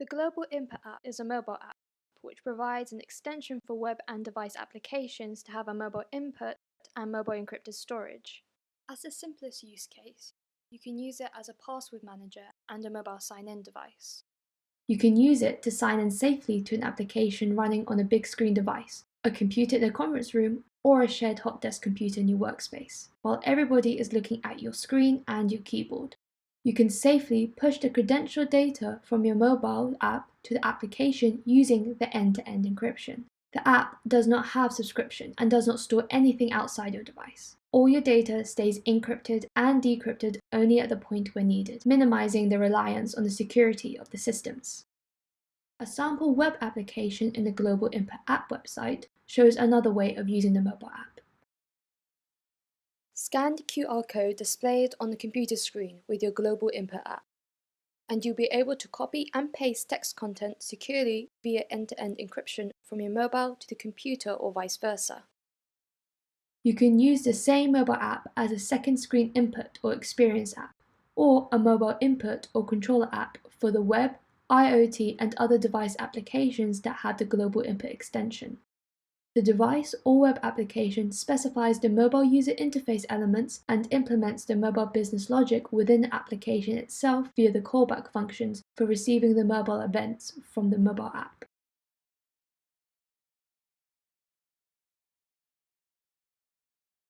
The Global Input app is a mobile app which provides an extension for web and device applications to have a mobile input and mobile encrypted storage. As the simplest use case, you can use it as a password manager and a mobile sign-in device. You can use it to sign in safely to an application running on a big screen device, a computer in a conference room, or a shared hot desk computer in your workspace, while everybody is looking at your screen and your keyboard. You can safely push the credential data from your mobile app to the application using the end-to-end encryption. The app does not have subscription and does not store anything outside your device. All your data stays encrypted and decrypted only at the point where needed, minimizing the reliance on the security of the systems. A sample web application in the Global Input app website shows another way of using the mobile app. Scan the QR code displayed on the computer screen with your Global Input app, and you'll be able to copy and paste text content securely via end-to-end encryption from your mobile to the computer or vice versa. You can use the same mobile app as a second screen input or experience app, or a mobile input or controller app for the web, IoT, and other device applications that have the Global Input extension. The device or web application specifies the mobile user interface elements and implements the mobile business logic within the application itself via the callback functions for receiving the mobile events from the mobile app.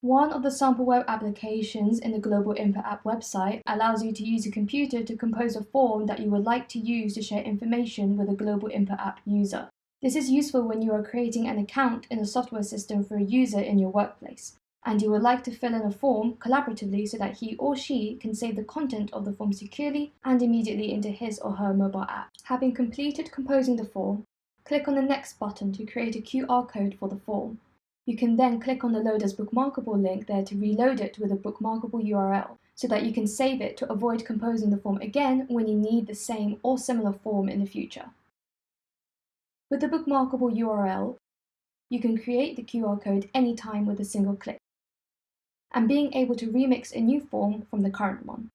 One of the sample web applications in the Global Input app website allows you to use a computer to compose a form that you would like to use to share information with a Global Input app user. This is useful when you are creating an account in a software system for a user in your workplace, and you would like to fill in a form collaboratively so that he or she can save the content of the form securely and immediately into his or her mobile app. Having completed composing the form, click on the Next button to create a QR code for the form. You can then click on the Load as Bookmarkable link there to reload it with a bookmarkable URL so that you can save it to avoid composing the form again when you need the same or similar form in the future. With the bookmarkable URL, you can create the QR code anytime with a single click, and being able to remix a new form from the current one.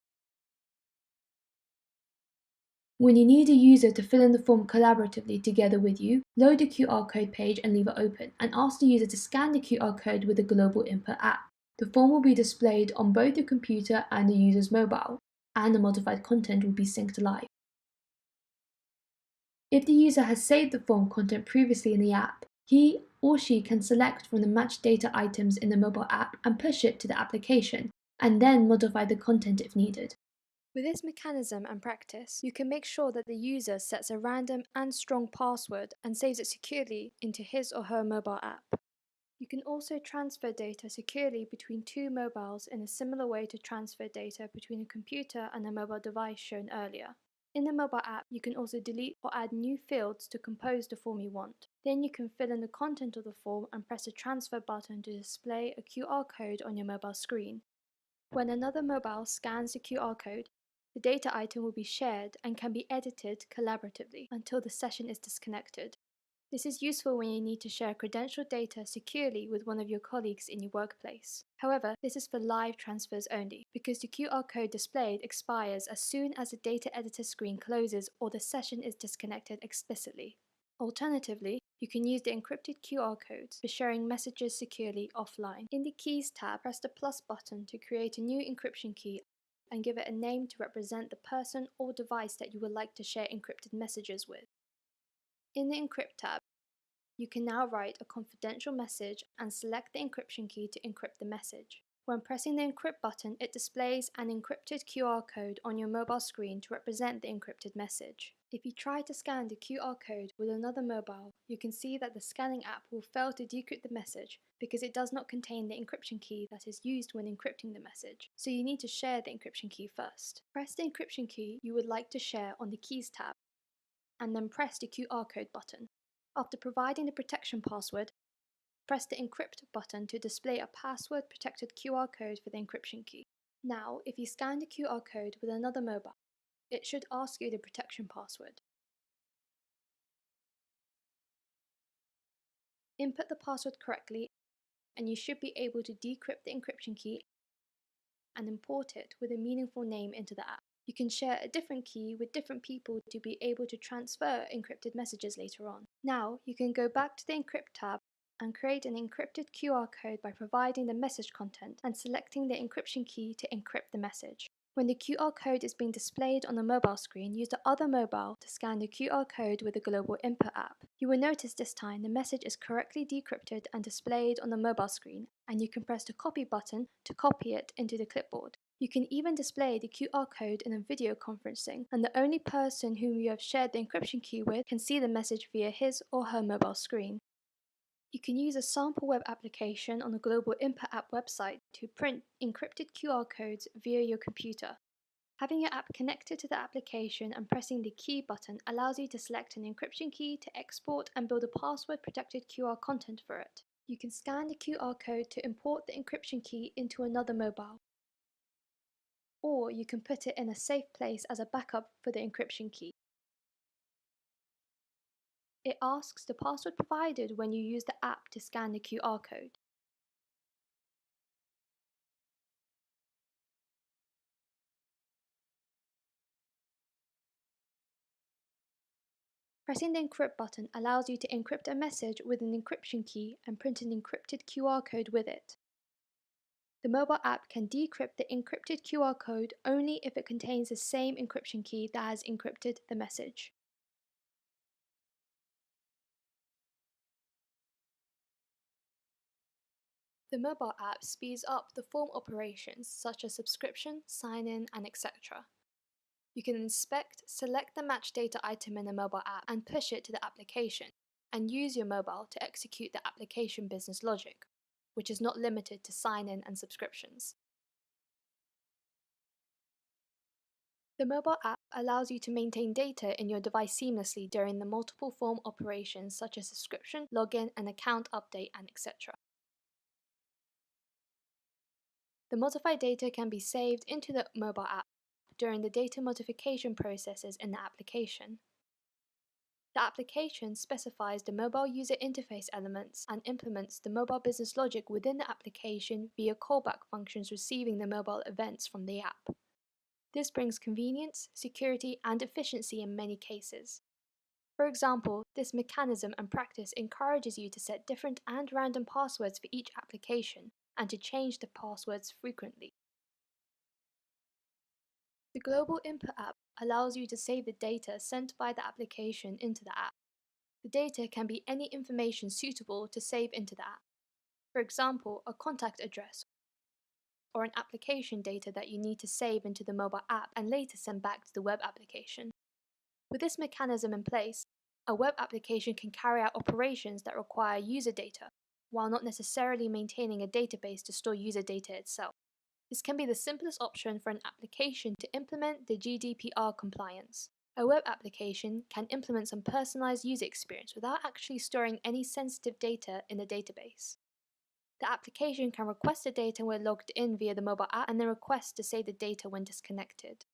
When you need a user to fill in the form collaboratively together with you, load the QR code page and leave it open, and ask the user to scan the QR code with the Global Input app. The form will be displayed on both the computer and the user's mobile, and the modified content will be synced live. If the user has saved the form content previously in the app, he or she can select from the matched data items in the mobile app and push it to the application, and then modify the content if needed. With this mechanism and practice, you can make sure that the user sets a random and strong password and saves it securely into his or her mobile app. You can also transfer data securely between two mobiles in a similar way to transfer data between a computer and a mobile device shown earlier. In the mobile app, you can also delete or add new fields to compose the form you want. Then you can fill in the content of the form and press the transfer button to display a QR code on your mobile screen. When another mobile scans the QR code, the data item will be shared and can be edited collaboratively until the session is disconnected. This is useful when you need to share credential data securely with one of your colleagues in your workplace. However, this is for live transfers only, because the QR code displayed expires as soon as the data editor screen closes or the session is disconnected explicitly. Alternatively, you can use the encrypted QR codes for sharing messages securely offline. In the Keys tab, press the plus button to create a new encryption key and give it a name to represent the person or device that you would like to share encrypted messages with. In the Encrypt tab, you can now write a confidential message and select the encryption key to encrypt the message. When pressing the Encrypt button, it displays an encrypted QR code on your mobile screen to represent the encrypted message. If you try to scan the QR code with another mobile, you can see that the scanning app will fail to decrypt the message because it does not contain the encryption key that is used when encrypting the message, so you need to share the encryption key first. Press the encryption key you would like to share on the Keys tab, and then press the QR code button. After providing the protection password, press the Encrypt button to display a password-protected QR code for the encryption key. Now, if you scan the QR code with another mobile, it should ask you the protection password. Input the password correctly, and you should be able to decrypt the encryption key and import it with a meaningful name into the app. You can share a different key with different people to be able to transfer encrypted messages later on. Now, you can go back to the Encrypt tab and create an encrypted QR code by providing the message content and selecting the encryption key to encrypt the message. When the QR code is being displayed on the mobile screen, use the other mobile to scan the QR code with the Global Input app. You will notice this time the message is correctly decrypted and displayed on the mobile screen, and you can press the copy button to copy it into the clipboard. You can even display the QR code in a video conferencing, and the only person whom you have shared the encryption key with can see the message via his or her mobile screen. You can use a sample web application on the Global Input app website to print encrypted QR codes via your computer. Having your app connected to the application and pressing the key button allows you to select an encryption key to export and build a password-protected QR content for it. You can scan the QR code to import the encryption key into another mobile, or you can put it in a safe place as a backup for the encryption key. It asks the password provided when you use the app to scan the QR code. Pressing the encrypt button allows you to encrypt a message with an encryption key and print an encrypted QR code with it. The mobile app can decrypt the encrypted QR code only if it contains the same encryption key that has encrypted the message. The mobile app speeds up the form operations such as subscription, sign-in, and etc. You can inspect, select the match data item in the mobile app and push it to the application, and use your mobile to execute the application business logic, which is not limited to sign-in and subscriptions. The mobile app allows you to maintain data in your device seamlessly during the multiple form operations such as subscription, login, and account update, and etc. The modified data can be saved into the mobile app during the data modification processes in the application. The application specifies the mobile user interface elements and implements the mobile business logic within the application via callback functions receiving the mobile events from the app. This brings convenience, security, and efficiency in many cases. For example, this mechanism and practice encourages you to set different and random passwords for each application and to change the passwords frequently. The Global Input app allows you to save the data sent by the application into the app. The data can be any information suitable to save into the app. For example, a contact address or an application data that you need to save into the mobile app and later send back to the web application. With this mechanism in place, a web application can carry out operations that require user data, while not necessarily maintaining a database to store user data itself. This can be the simplest option for an application to implement the GDPR compliance. A web application can implement some personalized user experience without actually storing any sensitive data in the database. The application can request the data when logged in via the mobile app and then request to save the data when disconnected.